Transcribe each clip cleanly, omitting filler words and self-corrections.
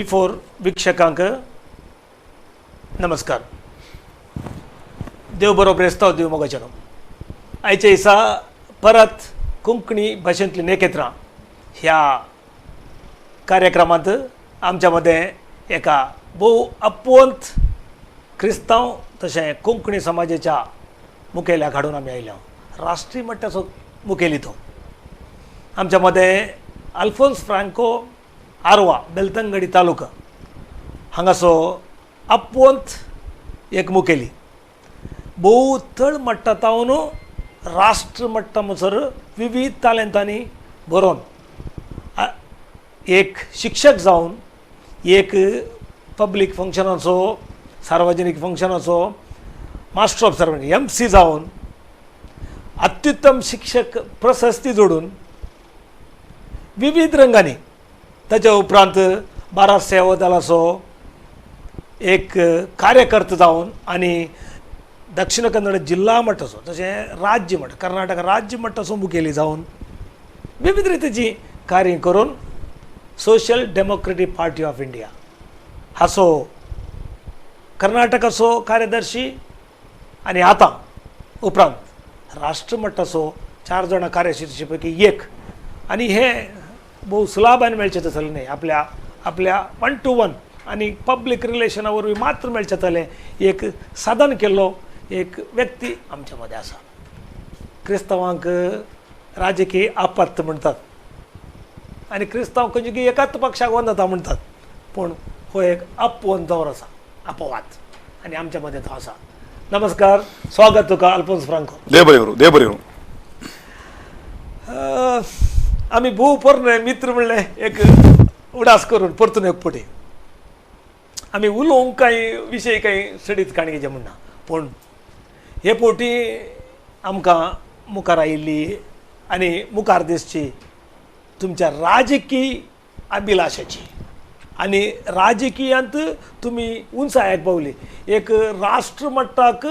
V4 वीक्षकांक नमस्कार. देव बरो प्रेस्ताव देव मोगाचनो. आयच्या दिसा परत कोंकणी भाशेंतली नेकेत्रां ह्या कार्यक्रमांत आमच्या मध्ये एका भोव अपोंत क्रिस्तांव तशें कोंकणी समाजाच्या मुखेल्याक हाडून आमी आयल्या. राष्ट्रीय मट्टाचो मुखेली तो. आमच्या मध्ये अल्फोन्स फ्रांको आरवा बेलतंगडी तालुका हांगासो अपोंत एक मुखेली. भोव तळ मट्टातावन राष्ट्र मट्टा म्हणसर विविध तालेंतांनी बरोवन एक शिक्षक जावन एक पब्लीक फंक्शनाचो सार्वजनीक फंक्शनाचो मास्टर ऑफ सर्विस MC जावन अत्युत्तम शिक्षक प्रशस्ती जोडून विविध रंगांनी ताच्या उपरांत भारत सेवा दलाचो एक कार्यकर्ता जावन आनी दक्षिण कन्नड जिल्हा मट्टाचो तशें राज्य मट्ट कर्नाटक राज्य मट्टाचो मुखेली जावन विविध रितीची कार्य करून social democratic party of India हाचो कर्नाटकाचो कार्यदर्शी आनी आतां उपरांत राष्ट्र मट्टाचो 4 जाणां कार्यदर्शी पैकी एक. आनी हे भोव सुलाभान मेळचें जातलें न्ही. आपल्या 1 to 1 आनी पब्लीक रिलेशना वरवीं मात्र मेळचें जातलें एक साधन केल्लो एक व्यक्ती आमच्या मध्ये आसा. क्रिस्तांवांक राजकीय आपत्त म्हणटात आनी क्रिस्तांव खंयची एकाच पक्षाक वंदता म्हणटात, पूण हो एक अपवंतावर आसा, अपवाद, आनी आमच्या मध्ये तो आसा. नमस्कार, स्वागत तुका अल्फोन्स फ्रांको. देव बरें करूं. आमी भोव पोरणे मित्र म्हणले एक उडास करून परतून एक पटी आमी उलोवंक कांय विशय कांय स्टडीज काणयेचे म्हणना, पूण हे पोटी आमकां मुखार आयिल्ली आनी मुखार दिसची तुमच्या राजकीय अभिलाशाची आनी राजकीयांत तुमी उंचायेक पावली. एक राष्ट्र मट्टाक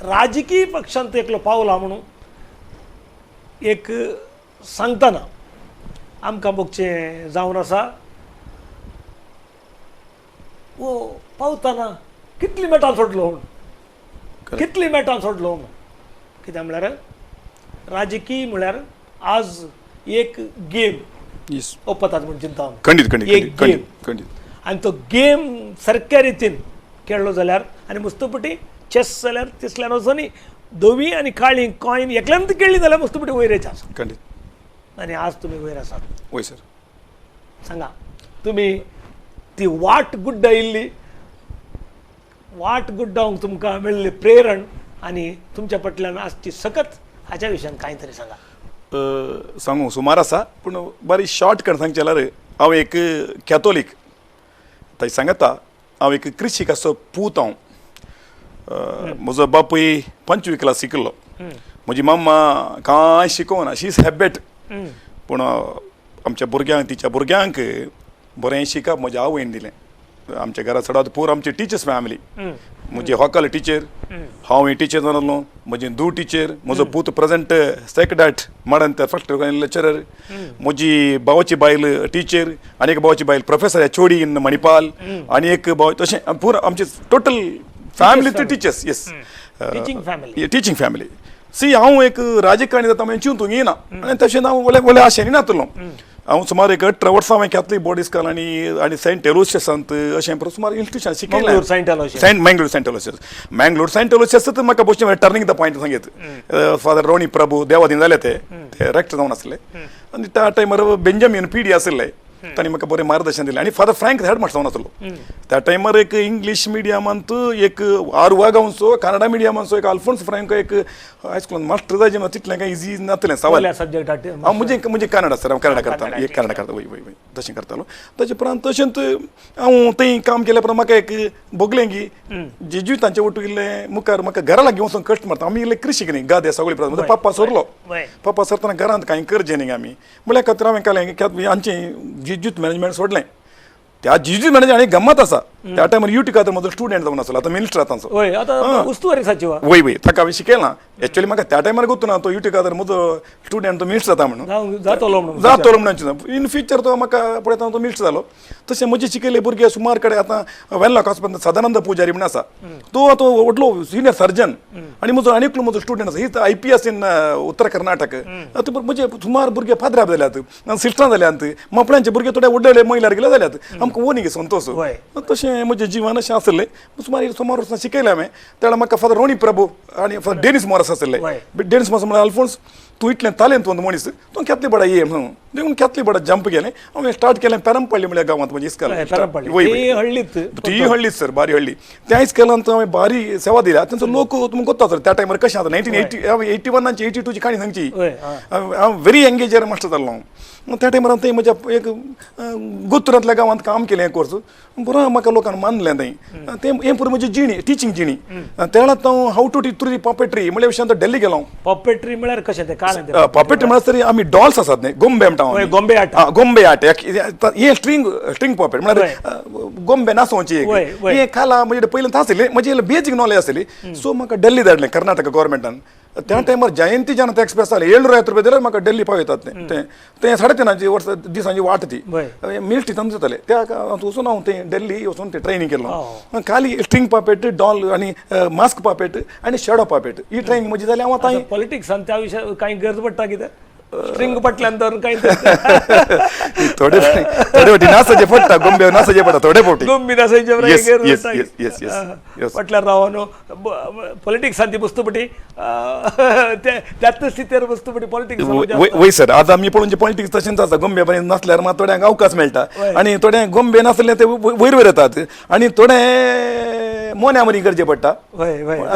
राजकीय पक्षांत एकलो पावला म्हणून एक सांगतना आमकां बगचें जावन आसा. वो पावतना कितली मेटां सोडलो म्हणून, कितली मेटां सोडलो म्हणून. कित्याक म्हळ्यार राजकीय म्हळ्यार आज एक गेम ओपतात म्हणून चिंता एक गेम, आनी तो गेम सारक्या रितीन खेळ्ळो जाल्यार आनी मस्तपटी चेस जाल्यार तिसल्यान वचो न्ही, धवी आनी काळी कॉयन एकल्यान खेळ्ळी जाल्यार मस्तपटी वयरेचे आसा. आनी आज तुमी वयर आसात. वय सर, सांगा तुमी ती वाट गुड्डायिल्ली वाट गुड्डावंक तुमकां मेळिल्ली प्रेरण आनी तुमच्या फाटल्यान आसची सकत हाच्या विशयान कांय तरी सांगा. सांगू सुमार आसा, पूण बरी शॉर्ट करून सांगचें जाल्यार हांव एक कॅथोलीक थंय सांगता. हांव एक क्रिश्चिक असो पूत. हांव म्हजो बापूय 5वी क्लास शिकलो. म्हजी मम्मा कांय शिकोवना, शी इज हॅबीट. पूण आमच्या भुरग्यांक तिच्या भुरग्यांक बरें शिकप म्हज्या आवयन दिलें. आमच्या घरा चडांत पूर आमची टिचर्स फॅमिली. म्हजी हॉकल टिचर, हांव टिचर जालो, म्हजी धूव टिचर, म्हजो पूत present secretariat modern first lecturer, म्हजी भावाची बायल टीचर, आनी एक भावाची बायल प्रोफेसर HOD इन मणिपाल, आनी एक भाव तशें पूर आमचे total family teachers. Yes, teaching family. सी हांव एक राजकारणी जाता म्हणजे चिंतूंक येना आनी तशें हांव व्हडल्या आशेनी नातलो. हांव सुमार एक 18 वर्सां हांवें कॅथलीक बोर्डीस स्कूल आनी सेंट एलोसियसांत अशें सुमार इंस्टिट्यूशन शिकयलें. मंगळूर सेंट एलोसियस. मंगळूर सेंट एलोसियसांत म्हाका बसचें टर्निंग द पॉयंट सांगीत. फादर रोनी प्रभू देवादीन जाले ते रेक्टर जावन आसले. आनी त्या टायमार बेंजामीन PD आसले, तांणी म्हाका बरें मार्गदर्शन दिलें. आनी फादर फ्रँक हेडमास्टर जावन आसलो. त्या टायमार एक इंग्लीश मिडियमांत एक आरवा गांवचो, कन्नडा मिडियमांचो एक अल्फोन्स फ्रँको एक हायस्कुलांत मास्टर जायचें म्हाका तितलें कांय इजी नासलें सवाल. हांव म्हणजे कन्नडा सर, हांव कन्नडा करता, एक कन्नडा करता. वय तशें करतालो. ताचे उपरांत तशेंच हांव थंय काम केल्या उपरांत म्हाका एक भोगलें की जेजुइतांचे वटू इल्लें मुखार म्हाका घरा लागीं वचून कश्ट मारता. आमी इल्ले कृशी न्ही गाद्या सगळे प्रमाण पप्पा सरलो. पप्पा सरतना घरांत कांय करचें न्ही आमी म्हळ्यार खातीर हांवें केलें आमचें जेजुइत मॅनेजमेंट सोडलें. त्या जिजू म्हणजे आणि गंमत असा त्या टायमार युटी खातर म्हजो स्टुडंट जावन आसलो आता मिनिस्टर आतांचो होय आता उस्तुवारी सचिव वय वय ताका हांवें शिकयलां एक्चुअली म्हाका त्या टायमार गुर्तू ना तो युटी खातर म्हजो स्टुडंट तो मिनिट्स जाता म्हणून जातलो म्हणून जातलो म्हणून इन फ्युचर तो म्हाका पळयता तो मिनिट्स जालो तशें म्हजे शिकयले भुरगे सुमार कडेन आतां वेल्लॉक हॉस्पिटल सदानंद पुजारी म्हण आसा तो व्हडलो सिनियर सर्जन आनी म्हजो आनीक म्हजो स्टुडंट आसा ही IPS इन उत्तर कर्नाटक म्हणजे सुमार भुरगे फादराब जाल्यात सिस्टरां जाल्यात मापळ्यांचे भुरगे थोडे व्हडले महिलार गेले जाल्यात आमकां ओनी संतोष तशें म्हजें जिवन अशें आसलें सुमार वर्सां शिकयलें हांवें त्या माका फादर रोणी प्रभू आनी फादर डेनिस मोरस आसले डेनिस मोरस म्हळ्यार अल्फोन्स तूं इतलें तालेंतवंत मनीस तूं केतले बडा ये म्हणून देखून केतले बडा जंप केलें हांवें स्टार्ट केलें पेरंपल्ली म्हळ्यार गांवांत म्हणजे इस्काल ती हळ्ळीच सर बारी हळ्ळी त्या इस्कालांत हांवें बारी सेवा दिल्या तांचो लोक तुमकां कोत्ता सर त्या टायमार कशें आसा 1981 82ची काणी सांगची हांव व्हेरी एंगेजर मास्टर जाल्लो हांव त्या टायमार थंय म्हज्या एक गोत्तरांतल्या गांवांत काम केलें कोर्स बरो म्हाका लोकांनी मानलें थंय तें हें पुरो म्हजी जिणी टिचींग जिणी त्या वेळार हांव how to teach through the puppetry म्हळ्या विशयान तो डेल्ली गेलो पॉपेट्री म्हळ्यार कशें तें पॉपेट्री म्हळ्यार तरी आमी डॉल्स आसात न्ही गोंबे म्हणटा गोंबे आट हे स्ट्रिंग पॉपेट म्हळ्यार गोंबे नाचोवची हे खाला म्हणजे पयलीं आसली म्हजी बेजीक नॉलेज आसली सो म्हाका डेल्ली धाडलें कर्नाटक गव्हर्मेंटान त्या टायमार जयंती जनता एक्सप्रेस जालें 750 रुपया दिल्यार म्हाका डेल्ली पावयतात तें 3.5 वर्स दिसांची वाट ती मिल्टी तांचे जाताले त्या वचून हांव तें डेल्ली वचून तें ट्रेनिंग केलो खाली स्ट्रिंग पापेट डॉल आनी मास्क पापेट आनी शेडो पापेट ही ट्रेनिंग म्हजी जाली हांव आतां पॉलिटिक्सान त्या विशयार कांय गरज पडटा कितें स्ट्रिंग पटल्यानंतर काही थोडे फावटी नाचाचे पडटा गोंबे नाचाचे पडटा थोडे फावटी गोंबी नाचायचे पटल्यार रावनो पॉलिटिक्स ती बसतो पटी त्याच स्थितीर बसतो पटी पॉलिटिक्स वय सर आज आमी पळोवचे पॉलिटिक्स तशेंच आसा गोंबे पर्यंत नासल्यार मात थोड्यांक अवकाश मेळटा आनी थोडे गोंबे नासले ते वयर वयर येतात आनी थोडे मोन्या मरी करचे पडटा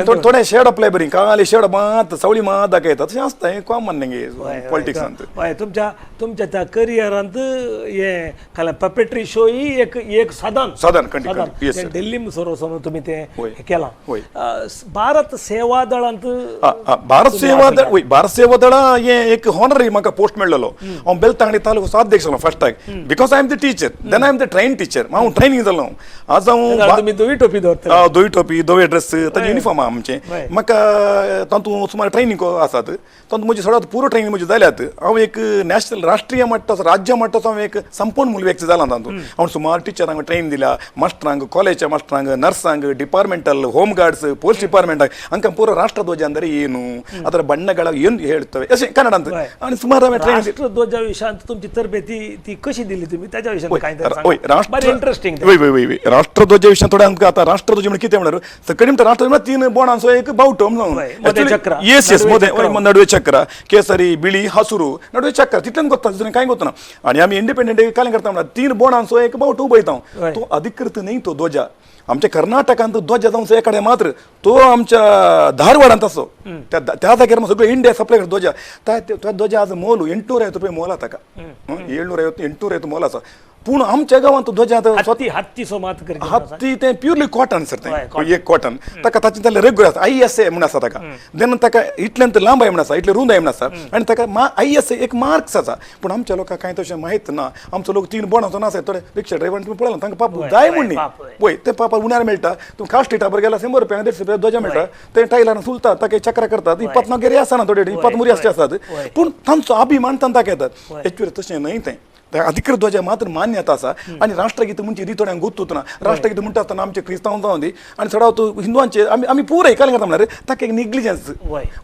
थोडे शेड आपले बरी काळी शेड मात सवळी मात दाखयतात तशें आसता हें कॉमन न्ही पॉलिटिक्सांत तुमच्या त्या करियरांत हे खाला पपेट्री शो ही एक साधन दिल्ली समोर तुम्ही ते केला भारत सेवा दळांत भारत सेवा दळा हे एक हॉनररी म्हाका पोस्ट मेळ्ळलो हांव बेलतांगडी तालुको अध्यक्ष जालो first time because I am the teacher then I am the train teacher हांव ट्रेनिंग जालो आज हांव दोवी टोपी दवरता दोवी टोपी दोवे ड्रेस ताजे युनिफॉर्म आमचे म्हाका तातूंत सुमार ट्रेनिंग आसात तातूंत म्हजी सगळ्यांत पुरो ट्रेनिंग म्हजी जाल्यात हांव एक नॅशनल राष्ट्रीय मट्टाचो राज्य मट्टाचो हांव एक संपूर्ण मूल व्यक्ती जाला तातूंत हांव सुमार टिचरांक ट्रेनिंग दिल्या मास्टरांक कॉलेजच्या मास्टरांक नर्सांक डिपार्टमेंटल होम गार्ड्स पोलीस डिपार्टमेंटाक हांकां पुरो राष्ट्रध्वज अंदर ಏನು ಅದರ ಬಣ್ಣಗಳ ಏನು ಹೇಳ್ತವೆ अशें कन्नडांत आनी सुमार हांवें ट्रेनिंग राष्ट्रध्वजा विशयांत तुमची तरबेती ती कशी दिली तुम्ही त्याच्या विशयान काय इंटरेस्टिंग वय राष्ट्रध्वजा विशयान थोडे आमकां आतां राष्ट्रध्वज म्हणजे कितें म्हणल्यार सकळी म्हणटा राष्ट्रध्वज 3 बोणांचो एक बावटो म्हणून येस नडवे चक्र केसरी बिळी हसुरू नडवे चक्र तितल्यान गोत्ता दुसरें कांय गोत्तना आनी आमी इंडिपेंडंट डे कांय करता म्हणल्यार 3 बोणांचो एक बावटो उबयता तो अधिकृत न्ही तो ध्वजा आमच्या कर्नाटकांत ध्वज जावंचो एकाडे मात्र तो आमच्या धारवाडांत असो त्या जाग्यार सगळो इंडिया सप्लाय करता ध्वजा त्या ध्वजा आज मोल 850 रुपया मोल ताका 750 मोल आसा पूण आमच्या गांवांत ध्वजा हत्ती तें प्युरली कॉटन सर तें एक कॉटन ताका ताचे तें रेग्युलर आसा ISA म्हण आसा ताका देन ताका इतल्यान लांबाय म्हण आसा इतले रुंदाय म्हण आसा आनी ताका ISA एक मार्क्स आसा पूण आमच्या लोकांक कांय तशें माहीत ना आमचो लोक 3 बोणाचो नासा थोडे रिक्षा ड्रायव्हर तुमी पळयला तांकां पाप जाय म्हण न्ही पळय ते पापा उण्यार मेळटा तूं खास स्टेटार गेला 100 रुपया 150 रुपया ध्वजा मेळटा ते टायलान सुलतात ताका चक्रा करतात 24 गेरे आसना थोडे 24 मुरी आसतात पूण तांचो अभिमान तांकां येतात एक्चुअली तशें न्हय तें अधिकृत ध्वजा मात्र मान्यता आसा आनी राष्ट्रगीत म्हणजे रितोड्यांक गुर्तूत ना राष्ट्रगीत म्हणटा आसतना आमचे क्रिस्तांव जावन दी आनी थोडा हिंदुवांचे आमी पुराय काय करता म्हणल्यार ताका एक निग्लिजन्स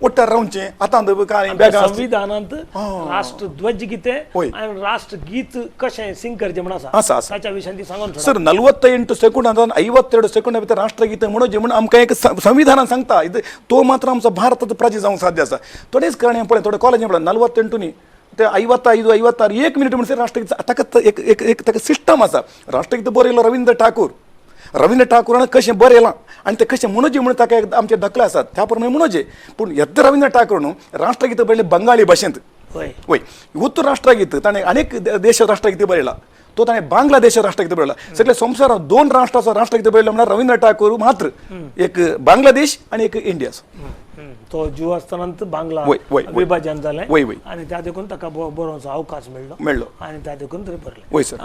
ओट्टार रावचे आतां काय संविधानांत राष्ट्रध्वज कितें आनी राष्ट्रगीत कशें सिंग करचें म्हण आसा ताच्या विशयान ती सांगून सर 48 सेकंदांत 52 सेकंदा भितर राष्ट्रगीत म्हणून म्हण आमकां एक संविधानान सांगता तो मात्र आमचो भारताचो प्रजे जावंक साध्य आसा थोडेच कारण पळय थोडे कॉलेज पळय 48 न्ही ते 55 56 1 मिनिट म्हणजे राष्ट्रगीत ताका एक ताका सिस्टम आसा राष्ट्रगीत बरयलो रवींद्र ठाकूरान कशें बरयलां आनी ते कशें म्हणोजे म्हणून ताका आमचे दखले आसात त्या प्रमाणे म्हणोजे पूण येद्द रवींद्र ठाकूर न्हू राष्ट्रगीत बरयलें बंगाळी भाशेंत वय उत्तर राष्ट्रगीत ताणें अनेक देश राष्ट्रगीत बरयला तो ताणें बांगलादेश राष्ट्रगीत बरयला सगळे संवसारांत 2 राष्ट्राचो राष्ट्रगीत बरयलो म्हळ्यार रवींद्र ठाकूर मात्र एक बांगलादेश आनी एक इंडिया तो जीव आसतना बांगला वय, वय, वय. विभाजन जालें वय, वय. आनी त्या देखून ताका बरोवचो अवकाश मेळ्ळो. आनी त्या देखून थंय भरलें. वय सर.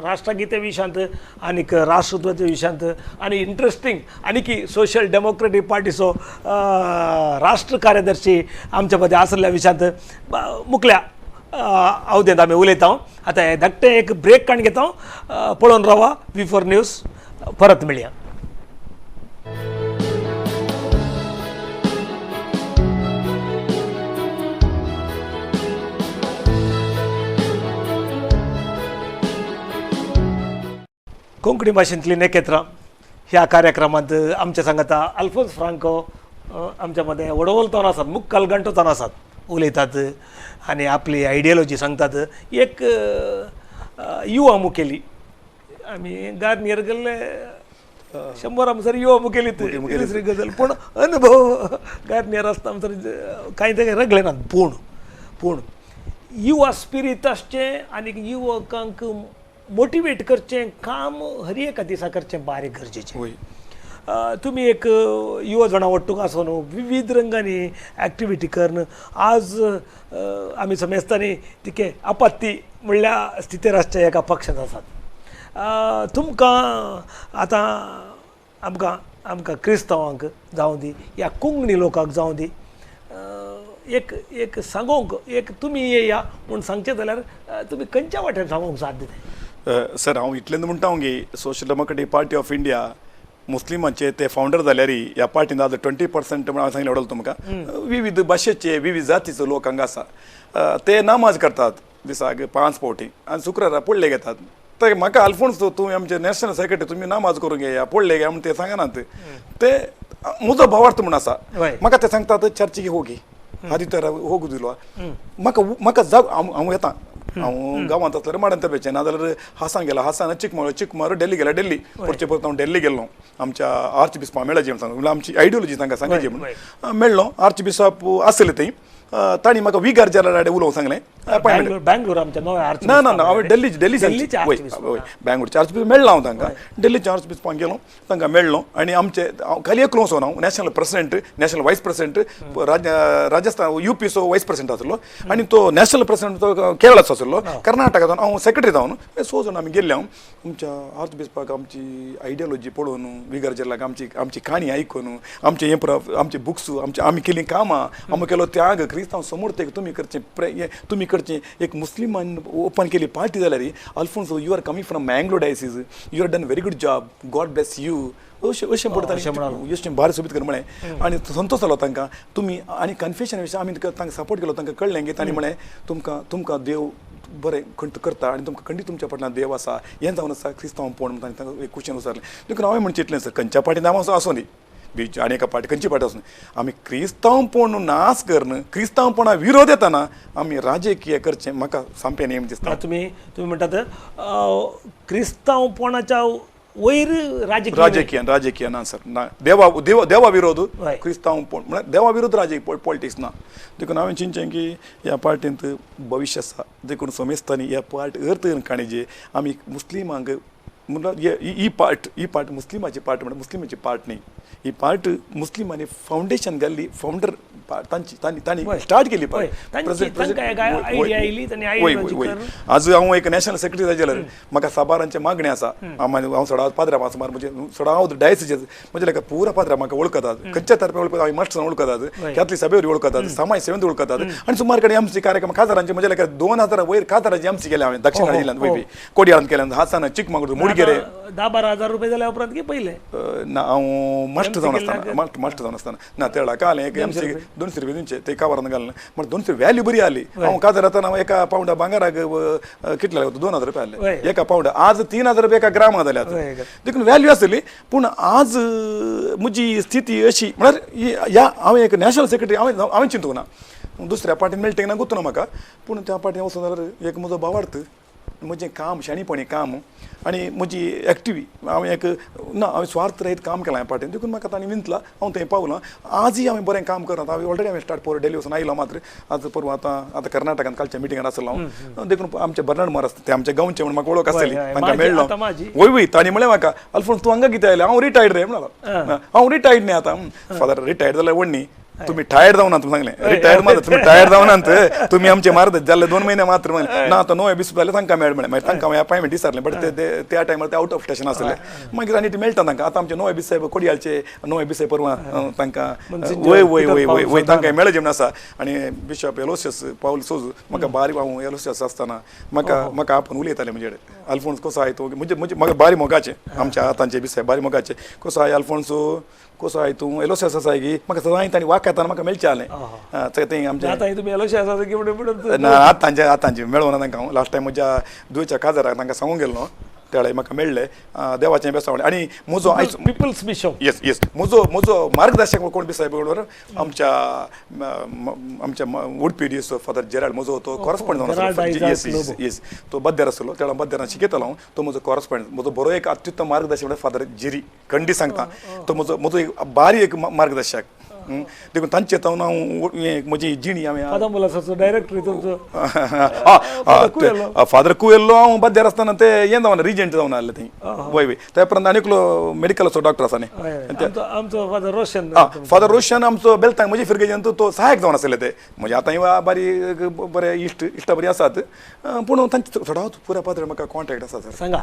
राष्ट्रगीते विशयांत आनीक राष्ट्रध्वज विशयांत आनी इंट्रस्टींग आनी की सोशल डेमोक्रेटीक पार्टीचो राष्ट्र कार्यदर्शी आमच्या मदें आसल्या विशयांत मुखल्या अवधेंत आमी उलयता. आतां हे धाकटें एक ब्रेक काण घेता. पळोवन रावा V4 न्यूज. परत मेळया. कोंकणी भाशेंतली नखेत्रां ह्या कार्यक्रमांत आमच्या सांगाता अल्फोन्स फ्रांको आमच्या मदें वडवलतावन आसात, मुक्काल घंटोतावन आसात, उलयतात आनी आपली आयडियोलॉजी सांगतात. एक युवा मुखेली आमी गार्नियर गेल्ले 100 आमसर युवा मुखेलीत दुसरी गजाल. पूण अनुभव गार्नियर आसता आमसर कांय ते रगले नात. पूण युवा स्पिरीट आसचें आनी युवकांक मोटिवेट करचें काम हर एका दिसा करचें बारीक गरजेचें. तुम्ही एक युवा जाणां वट्टूक आसून विविध रंगांनी एक्टिविटी करन आज आमी समजतानी तिके आपत्ती म्हणल्या स्थितीर आसचे एका पक्षांत आसात. तुमकां आतां आमकां क्रिस्तांवांक जावं दी या कोंकणी लोकांक जावं दी एक सांगोंक एक तुमी येया म्हूण सांगचें जाल्यार तुमी खंयच्या वाटेन सांगोंक साथ दिता? सर हांव इतलेंच म्हणटा की social democratic party of India मुस्लिमांचे ते फावंडर जाल्यारी ह्या पार्टीन आज 20% म्हणून हांवें सांगलें उडल तुमकां. विविध भाशेचे विविध जातीचो लोक हांगा आसा. ते नामाज करतात दिसाक 5 फावटी आनी शुक्रारा पडले घेतात. तर म्हाका अल्फोन्स तुमी आमचे नॅशनल सेक्रेटरी तुमी नामाज करूंक घेया पडले घे म्हणून ते सांगनात. ते म्हजो भावार्थ म्हूण आसा. म्हाका ते सांगतात चर्चीक होगी आदी तर होगू दिलो. म्हाका जाग हांव येता. हांव गांवांत आसल्यार माडंतरपेचें नाजाल्यार हासान गेला हासान चिकमार डेल्ली गेला डेल्ली परचे परत हांव डेल्ली गेल्लो आमच्या आर्च बिस्पा मेळ्ळा जी सांगून आमची आयडियोलॉजी तांकां सांगची म्हणून मेळ्ळो. आर्च बिशप आसले थंय. तांणी म्हाका विगार जेला उलोवंक सांगलें. बँगलोर आमच्या नव्या आर्च ना हांवें डेल्ली बँगलोरचे आर्च बिशप मेळ्ळा हांव तांकां. डेल्लीच्या आर्च बिशपाक गेलो तांकां मेळ्ळो आनी आमचे खाली एकलो वचून हांव नॅशनल प्रेसिडेंट नॅशनल वायस प्रेसिडेंट राजस्थान UPचो वायस प्रेसिडेंट आसलो आनी तो नॅशनल प्रेसिडेंट तो केरळाचो आसलो. कर्नाटकांतून हांव सेक्रेटरी जावन 6 जाण आमी गेल्ले. हांव आमच्या आर्च बिशपाक आमची आयडियोलॉजी पळोवन विगार जेलाक आमची काणी आयकून आमचे हे आमचे बुक्स आमी केलीं कामां आमी केलो त्याग क्रिस्तांव समोर ते तुमी करचें तुमी करचें. एक मुस्लिमान ओपन केली पार्टी जाल्यार Alfonso you are coming from Mangalore diocese you are done very good job God bless you अशें पडटा अशें भायर सोबीत कर म्हळें. आनी संतोश जालो तांकां. तुमी आनी कन्फेशन विशीं आमी तांकां सपोर्ट केलो तांकां कळ्ळें की तांणी म्हळें तुमकां देव बरें खंड करता आनी तुमकां खंडी तुमच्या फाटल्यान देव आसा हें जावन आसा क्रिस्तांव पोण म्हणून तांकां एक क्वेश्चन विचारलें. देखून हांवें म्हणचें इतलें सर खंयच्या पार्टी नांव आसूं दी बीच आनी एका पार्टी खंयची पार्टी आसूं आमी क्रिस्तांवपण नाश करन क्रिस्तांवपणा विरोध येताना आमी राजकीय करचें म्हाका सामकें नेम दिसता. तुमी म्हणटात क्रिस्तांवपणाच्या वयर राजकीय ना सर ना. देवा विरोध क्रिस्तांवपण म्हळ्यार देवा विरोध राजकीय पॉलिटिक्स ना. देखून हांवें चिंतचें की ह्या पार्टींत भविश्य आसा. देखून समेस्तांनी ह्या पार्ट अर्थ काणी जे आमी मुस्लिमांक म्हणल्यार ही पार्ट मुस्लिमाची पार्ट म्हणल्यार मुस्लिमाची पार्ट न्ही. ही पार्ट मुस्लिमांनी फावंडेशन घाल्ली फावंडर तांणी स्टार्ट केली पार्ट. आज हांव एक नॅशनल सेक्रेटरी जाल्यार म्हाका साबारांचे मागणी आसा. हांव सडा पाद्रा सुमार म्हणजे सडा हांव डायसीचे म्हणजे लायक पुरा पाद्रा म्हाका वळखतात. खंयच्या तर्फे वळखतात हांवें मास्टर वळखतात कॅथलीक सभेवर वळखतात समाज सेवेंत वळखतात आनी सुमार कडेन एमसी कार्यक्रम खासदारांचे म्हणजे लायक 2000 वयर खासदारांचे एमसी केले हांवें दक्षिण जिल्ह्यांत वयबी कोडयाळांत केल्यान हासान चिकमंगळूर मुडगेरे 10-12 हजार रुपये जाल्या उपरांत की पयले ना हांव मास्टर जावन आसतना ना तेळा काल एक एमसी 200 रुपये दिवचे ते कावरान घालना म्हण 200 व्हॅल्यू बरी आली. हांव काजार येताना एका पावंडा भांगाराक कितले 2000 रुपये आले एका पावंडा. आज 3000 रुपये एका ग्रामाक जाल्यात. देखून व्हॅल्यू आसली. पूण आज म्हजी स्थिती अशी म्हळ्यार ह्या हांवें एक नॅशनल सेक्रेटरी हांवें चिंतूंक ना दुसऱ्या पार्टीन मेळटें ना गुंतूना म्हाका. पूण त्या पार्टीन वचून जाल्यार एक म्हजो भावार्थ म्हजें काम शाणीपणी काम आनी म्हजी एक्टिवी हांवें एक ना हांवें स्वार्थ रहीत काम केलां ह्या पार्टीन देखून म्हाका तांणी विंतला हांव थंय पावलां आजय हांवें बरें काम करता हांवें ऑलरेडी हांवें स्टार्ट पळय डेली वचून आयलो मात्र आज परवा आतां कर्नाटकांत कालच्या मिटिंगार आसलो हांव देखून आमचे बर्नाड मार आसता ते आमचे गांवचे म्हणून म्हाका वळख आसतली तांकां मेळ्ळो वय वय तांणी म्हळें म्हाका अल्फोन्स तूं हांगा कितें आयलें हांव रिटायर्ड रे म्हणलो हांव रिटायर्ड न्ही आतां फादर रिटायर्ड जाल्यार व्हडनी तुम्ही टायर्ड जावना तुम्ही सांगले रिटायर्ड मात्र तुम्ही टायर्ड जावना तुम्ही आमचे मारत जाले 2 महिने मात्र म्हणले ना आता 9 20 जाले तांकां मेळ म्हणे मागीर तांकां हांवें अपॉयंटमेंट दिसारलें बट ते त्या टायमार ते आउट ऑफ स्टेशन आसले मागीर आनी ते मेळटा तांकां आतां आमचे 9 20 साहेब कोडयाळचे 9 20 परवा तांकां वय वय वय वय वय तांकां मेळ जेवण आसा आनी बिशप एलोसियस पावल सोज म्हाका बारी हांव एलोसियस आसतना म्हाका आपण उलयताले म्हणजे अल्फोन्स कसो आय तो म्हणजे म्हाका बारी मोगाचे आमच्या आतांचे बी साहेब बारी मोगाचे कसो आय अल्फोन्सो कसो आय तूं एलोसियस आसा की म्हाका सदां तांणी वाक येताना म्हाका मेळचें जालें तें आमचें आतां तुमी एलोसियस आसा की म्हणून ना आतांचे मेळोना तांकां हांव लास्ट टायम म्हज्या दुयेच्या काजाराक तांकां सांगूंक गेलो त्या वेळार म्हाका मेळ्ळें देवाचें बेसावलें आनी म्हजो आयज पिपल्स बिशप येस येस म्हजो मार्गदर्शक कोण बी साहेब बरोबर आमच्या उडपी डी फादर जेराल्ड म्हजो तो कॉरस्पॉन्डंट जावन आसलो येस येस तो बद्यार आसलो त्या बद्यारान शिकयतालो हांव तो म्हजो कॉरस्पॉन्डंट म्हजो बरो एक अत्युत्तम मार्गदर्शक म्हणल्यार फादर जेरी खंडी सांगता तो म्हजो एक बारी एक मार्गदर्शक देखून तांचे तावन हांव म्हजी जिणी हांवें डायरेक्टर तुमचो फादर कुयेल्लो हांव बद्यार आसतना ते हें जावन रिजंट जावन आसलें थंय वय वय त्या उपरांत आनीकलो मेडिकलाचो डॉक्टर आसा न्ही आमचो फादर रोशन फादर रोशन आमचो बेलतांग म्हजे फिरगेच्यान तो सहायक जावन आसले ते म्हणजे आतां बारी बरे इश्टा बरी आसात पूण तांचे थोडा पुरा पात्र म्हाका कॉन्टॅक्ट आसा सर सांगा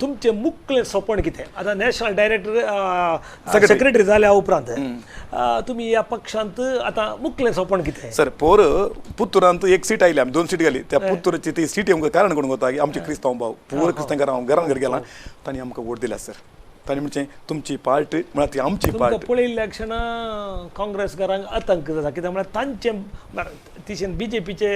तुमचे मुख्य सोपण कितें आतां नॅशनल डायरेक्टर सेक्रेटरी जाल्या उपरांत तुम्ही या पक्षांत आतां मुख्य सोपण कितें सर पोर पुत्तुरांत एक सीट आयली आमी 2 सीट गेली त्या पुत्तुराची ती सीट आमकां कारण कोण वता की आमचे क्रिस्तांव भाव पूर क्रिस्तांव हांव घरान घर गेला तांणी आमकां वोट दिल्या सर तांणी म्हणचें तुमची पार्ट म्हळ्यार ती आमची पार्ट पळयल्ल्या क्षणां काँग्रेसकारांक आतंक जाता कित्याक म्हळ्यार तांचे तिशेन बीजेपीचे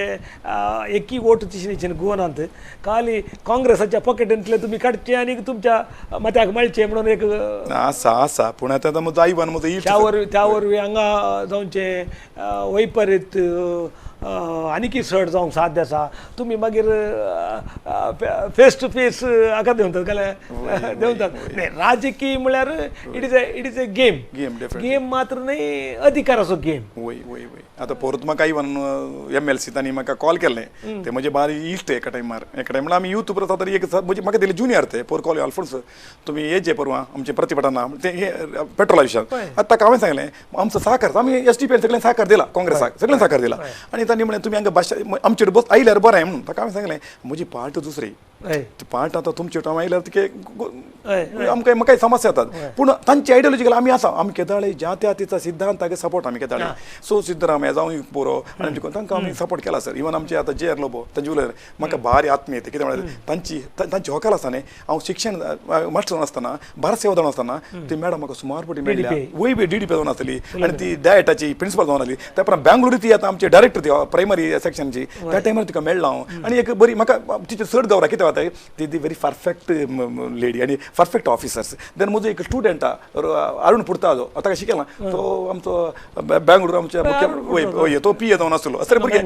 एकूय वोट तिशेन गोवनांत खाली काँग्रेसाच्या पॉकेटांतले तुमी काडचे आनी तुमच्या मत्याक मेळचे म्हणून एक आसा पूण आतां म्हजो आईबान म्हजो इश्ट त्या वरवीं हांगा जावचे वैपरीत आनीकी चड जावंक साध्य आसा तुमी मागीर फेस टू फेस हाका देंवतात काय देंवतात राजकीय म्हळ्यार इट इज ए गेम मात्र न्ही अधिकाराचो गेम वय वय वय आतां परत म्हाका इवन MLC तांणी म्हाका कॉल केल्लें ते म्हजे बारी इश्ट एका टायमार आमी यूथ परत तरी एक म्हणजे म्हाका दिले जुनियर ते पोर कॉल अल्फोन्स तुमी येजे परवा आमचे प्रतिभटना ते पेट्रोला विशयात आतां ताका हांवें सांगलें आमचो सहकार आमी SDP सगळ्यांक सहकार दिला काँग्रेसाक सगळ्यांक सहकार दिला आनी तांणी म्हळें तुमी हांगा भाशा आमचे बस आयल्यार बरें आहे म्हणून ताका हांवें सांगलें म्हजी पार्ट दुसरी ती पार्ट आतां तुमचे हांव आयल्यार तिके आमकां म्हाका समस्या येतात पूण तांची आयडियोलॉजिकल आमी आसा आमी केदाळे ज्या त्या तिचा सिद्धांत ताका सपोर्ट आमी केदाळे सो सिद्धरामया जावं बरो आनी तांकां आमी सपोर्ट केला सर इवन आमचे आतां JR लोबो तांचे उलयले म्हाका भारी आत्मीय येता कितें म्हळ्यार तांची होकाल आसा न्ही हांव शिक्षण मास्टर आसतना भारत सेवा जावन आसतना ती मॅडम म्हाका सुमारपटी मेळ्ळ्या वय बी DDP जावन आसली आनी ती डायटाची प्रिंसिपल जावन आसली त्या उपरांत बँगलोर ती आतां आमचे डायरेक्टर ती प्रायमरी सेक्शनची त्या टायमार तिका मेळ्ळा हांव आनी एक बरी म्हाका तिचे चड गौरव कितें वता ती व्हेरी परफेक्ट लेडी आनी परफेक्ट ऑफिसर्स देन म्हजो एक स्टुडंट अरुण पुर्ताजो ताका शिकयला तो आमचो बँगलोर आमच्या मुख्य वय तो PA जावन आसलो असले भुरगे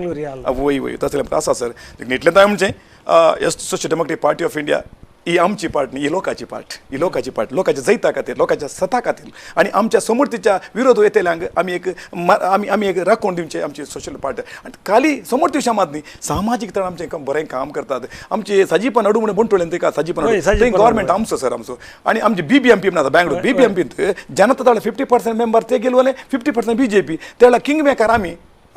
वय वय तसले आसा सर इतलें हांवें म्हणचें social democratic party of India ही आमची पार्ट न्ही ही लोकांची पार्ट लोकांच्या जैता खातीर लोकांच्या सता खातीर आनी आमच्या समर्थीच्या विरोध येतल्यांक आमी एक राखण दिवचे आमची सोशल पार्टी आनी खाली समर्थी विशयात न्ही सामाजीक तळ आमचें बरें काम करतात आमचे सजीपन अडू म्हणून बंटोळेन ते सजीपन गव्हर्मेंट आमचो सर आमचो आनी आमचे BBMP म्हणटा बँगलोर BBMPंत जनता दळ 50% मेंबर ते गेले 50% BJP त्या वेळार किंग मेकर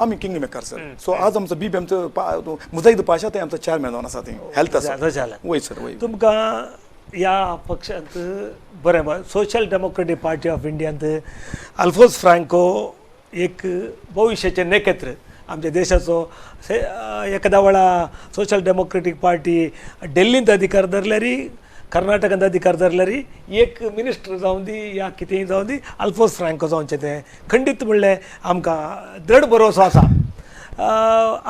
आमी किंग मेकर सर सो आज आमचो BBMचो मुजाहिद पाशा ते आमचो चेअरमॅन जावन आसा थंय हेल्थ आसा वय सर वय तुमकां या पक्षांत बरें सोशल डेमोक्रेटीक पार्टी ऑफ इंडियांत अल्फोन्स फ्रांको एक भविश्याचें नखेत्र आमच्या देशाचो एखाद्या वेळा सोशल डेमोक्रेटीक पार्टी दिल्लींत अधिकार धरल्यारी कर्नाटकांत अधिकार धरल्यार एक मिनिस्टर जावन दी या कितेंय जावन दी अल्फोन्स फ्रांको जावचें तें खंडीत म्हणलें आमकां दृढ भरोसो आसा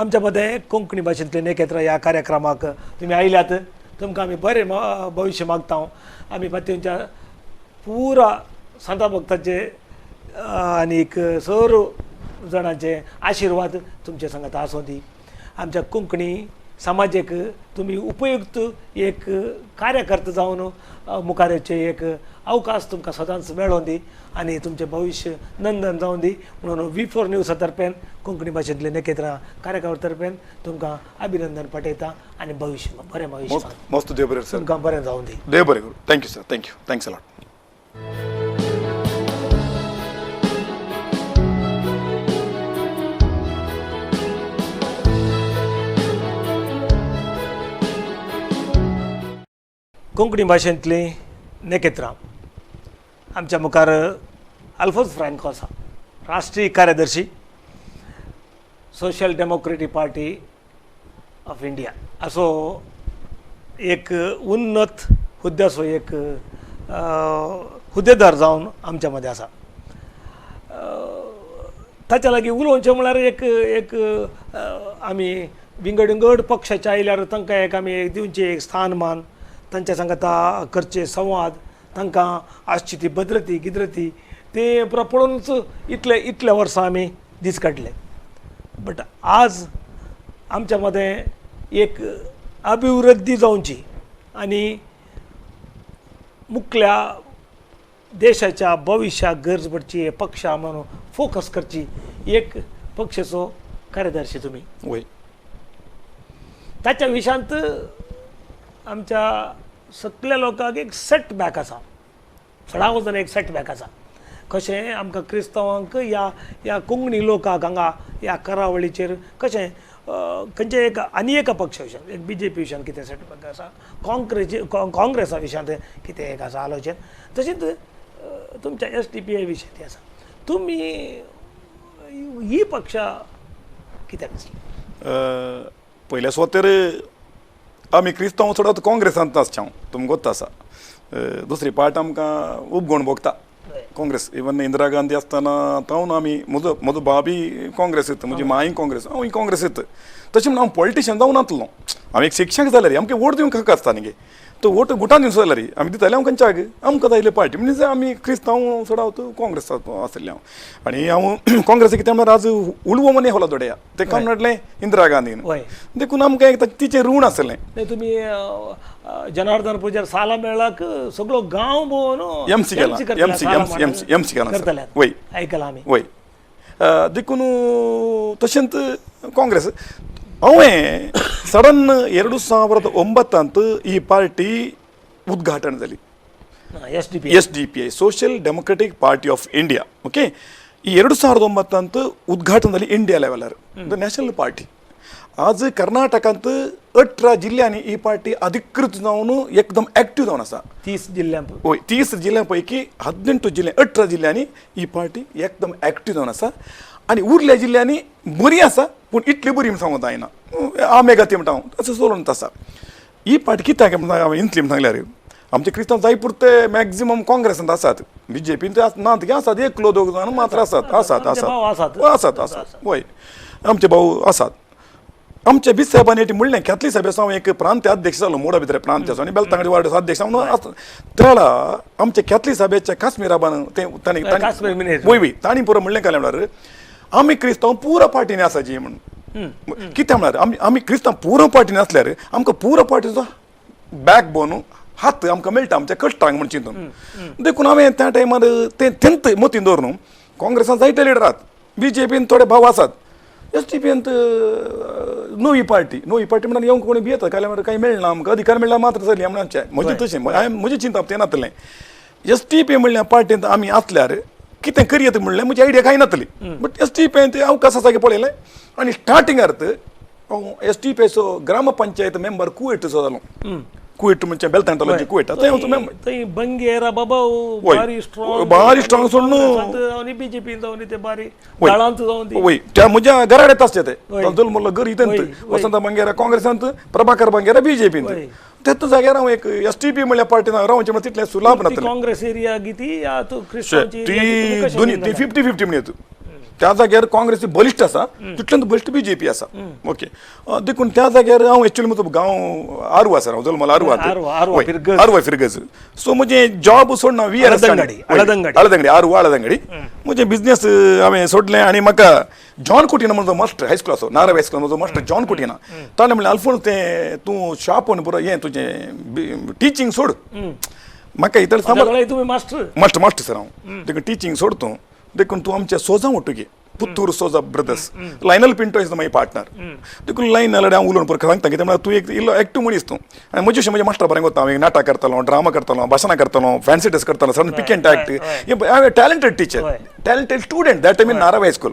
आमच्या मदें कोंकणी भाशेंतले नखेत्र ह्या कार्यक्रमाक तुमी आयल्यात तुमकां आमी बरें भविश्य मागता आमी फाटींच्या पुरा संता भक्ताचे आनीक सर जाणांचे आशिर्वाद तुमचे सांगात आसूं दी आमच्या कोंकणी समाजाक तुम्ही उपयुक्त एक कार्यकर्ता जावन मुखारचे एक अवकाश तुमकां सदांच मेळोवन दी आनी तुमचें भविश्य नंदन जावन दी म्हणून V4 न्यूजा तर्फेन कोंकणी भाशेंतले नखेत्रां कार्यक्रमां तर्फेन तुमकां अभिनंदन पाठयता आनी भविश्य बरें भविश्य मस्त देव बरें सर तुमकां बरें जावन दी देव बरें करूं thank you sir thank you thanks a lot Konkani भाशेंतली नखेत्रां आमच्या मुखार अल्फोन्स फ्रँको आसा राष्ट्रीय कार्यदर्शी social democratic party of India असो एक उन्नत हुद्द्याचो एक हुद्देदार जावन आमच्या मदें आसा ताच्या लागीं उलोवचें म्हळ्यार एक आमी विंगड पक्षाचे आयल्यार तांकां एक आमी दिवचें एक स्थानमान तांच्या सांगाता करचे संवाद तांकां आसची ती भद्रती गिद्रती ते पळोवनूच इतल्या वर्सां आमी दीस काडले बट आज आमच्या मदें एक अभिवृद्धी जावची आनी मुखल्या देशाच्या भविश्याक गरज पडची पक्ष म्हणून फोकस करची एक पक्षाचो कार्यदर्शी तुमी वय ताच्या विशांत आमच्या सगळ्या लोकांक एक सेटबॅक आसा चडावो एक सेटबॅक आसा कशें आमकां क्रिस्तांवांक ह्या कोंकणी लोकांक हांगा ह्या करावळीचेर कशें खंयचे एक आनी एका पक्षा विशयान एक BJP विशयान कितें सेटबॅक आसा काँग्रेसा विशयान कितें एक आसा आलोचन तशेंच तुमच्या SDPI विशय आसा तुमी ही पक्षा कित्याक आसली पयल्या सुवातेर आमी क्रिस्तांव चड काँग्रेसांत आसचे तुमकां गोत्ता आसा दुसरी पार्ट आमकां उपगोण भोगता काँग्रेस इवन इंदिरा गांधी आसतना तावन आमी म्हजो बाबी काँग्रेसीत म्हजी माय काँग्रेस हांवूय काँग्रेसीत तशें म्हणून हांव पॉलिटिशियन जावन नासलो हांव एक शिक्षक जाल्यार आमकां वोट दिवंक हक्क आसता न्ही तो वोट गुटान दिवंक जाल्यार आमी दिताले हांव खंयच्याक आमकां जायले पार्टी म्हणजे आमी क्रिस्तांव चडावत काँग्रेस आसले हांव आनी हांव काँग्रेस कितें म्हळ्यार आज उलवो मनी होला दोड्या तेका म्हणलें इंदिरा गांधीन देखून आमकां एक तिचें ऋण आसलें तुमी जनार्दन पुजार साला मेळाक सगळो गांव भोंवन एमसी केला वय आयकलां आमी वय देखून तशेंच काँग्रेस हांवें सडन 2009 ही पार्टी उद्घाटन जाली SDPI social democratic party of India okay ही 2009 उद्घाटन जाली इंडिया लेवलार द नॅशनल पार्टी आज कर्नाटकांत 18 जिल्ल्यांनी ही पार्टी अधिकृत जावन एकदम ऍक्टिव्ह जावन आसा 30 जिल्ल्यां वय 30 जिल्ल्यां पैकी 18 जिल्ल्यांनी ही पार्टी एकदम ऍक्टिव्ह जावन आसा आनी उरल्या जिल्ल्यांनी बरी आसा पूण इतली बरी म्हण सांगूंक जायना आमे गती म्हणटा हांव तसो चलोवन आसा ही पार्टी कित्याक हांवें इंतली म्हण सांगल्यार आमचे क्रिस्तांव जाय पुरते मॅक्झिमम काँग्रेसांत आसात BJP ते नात गे आसात एकलो दोग जाण मात्र आसात वय आमचे भाऊ आसात आमच्या बीस साहेबांनी म्हणलें कॅथलीक सभेचो हांव एक प्रांतीय अध्यक्ष जालो मोडा भितर प्रांत्याचो आनी बेलतांगडी वार्डाचो अध्यक्ष म्हणून त्याला आमच्या कॅथलीक सभेच्या काश्मीराबान वय वय तांणी पुरो म्हणलें काय म्हळ्यार आमी क्रिस्तांव पुरो पार्टीनी आसाची म्हणून कित्याक म्हळ्यार आमी क्रिस्तांव पुरो पार्टीनी आसल्यार आमकां पुरो पार्टीचो बॅक बोन हात आमकां मेळटा आमच्या कश्टांक म्हण चिंतून देखून हांवें त्या टायमार तेंत मतीन दवरून काँग्रेसांत जायते लिडर आसात BJPन थोडे भाव आसात SDPन नवी पार्टी म्हणून येवंक कोणी भियेता काय म्हळ्यार काही मेळना आमकां अधिकार मेळना मात्र जाली म्हणचे म्हजें तशें म्हजी चिंता तें नातलें SDP म्हणल्या पार्टींत आमी आसल्यार कितें करयत म्हणलें म्हजी आयडिया कांय नातली बट SDPन ते अवकाश आसा पळयलें आनी स्टार्टिंगार SDPचो ग्रामपंचायत मेंबर कुवेटचो जालो कुवेट म्हणजे बेलतांड तालुक्याचे कुवेट थंय बंगेरा बाबा बारी स्ट्रॉंग सोडून BJP जावन ते बारी दळांत जावन वय त्या म्हज्या घराडेच आसचे ते दल मोल्लो घर इथंत वसंत बंगेरा काँग्रेसांत प्रभाकर बंगेरा BJPन तेच जाग्यार हांव एक SDP म्हणल्या पार्टीन रावचें म्हण तितलें सुलाभ नातलें काँग्रेस एरिया ती क्रिस्तांवांची ती 50-50 म्हणत त्या जाग्यार काँग्रेस बलिश्ट आसा तितल्यान बलिश्ट बीजेपी आसा ओके देखून त्या जाग्यार हांव एक्चुअली म्हजो गांव आरू आसा हांव जल्माला आरू आरवा, फिरगज. आरवा फिरगज सो म्हजे जॉब सोडना आळदंगडी आळदंगडी म्हजे बिझनेस हांवें सोडलें आनी म्हाका जॉन कुटीना म्हजो मास्टर हायस्कूल आसो नारळ हायस्कूल म्हजो मास्टर जॉन कुटीना ताणें म्हणलें आल्फोन्स तें तूं शॉप पुरो हें तुजें टीचिंग सोड म्हाका इतलें समज तुम्ही मास्टर मास्टर सर हांव देखून टीचिंग सोड तूं देखून तूं आमच्या सोजा ओटुगे पुत्तूर सोजा brothers Lionel Pinto is my partner देखून लायनल हांव उलोवन पळय सांगता कितें म्हळ्यार तूं एक इल्लो एक्टिव मनीस तूं आनी म्हजे अशें म्हजें मास्टर बरें कोत्ता हांव एक नाटक करतालो ड्रामा करतालो भाशणां करतालो फॅन्सी ड्रेस करतालो सडन पिक एंड एक्ट हांव a talented teacher talented student that time in नारळ हायस्कूल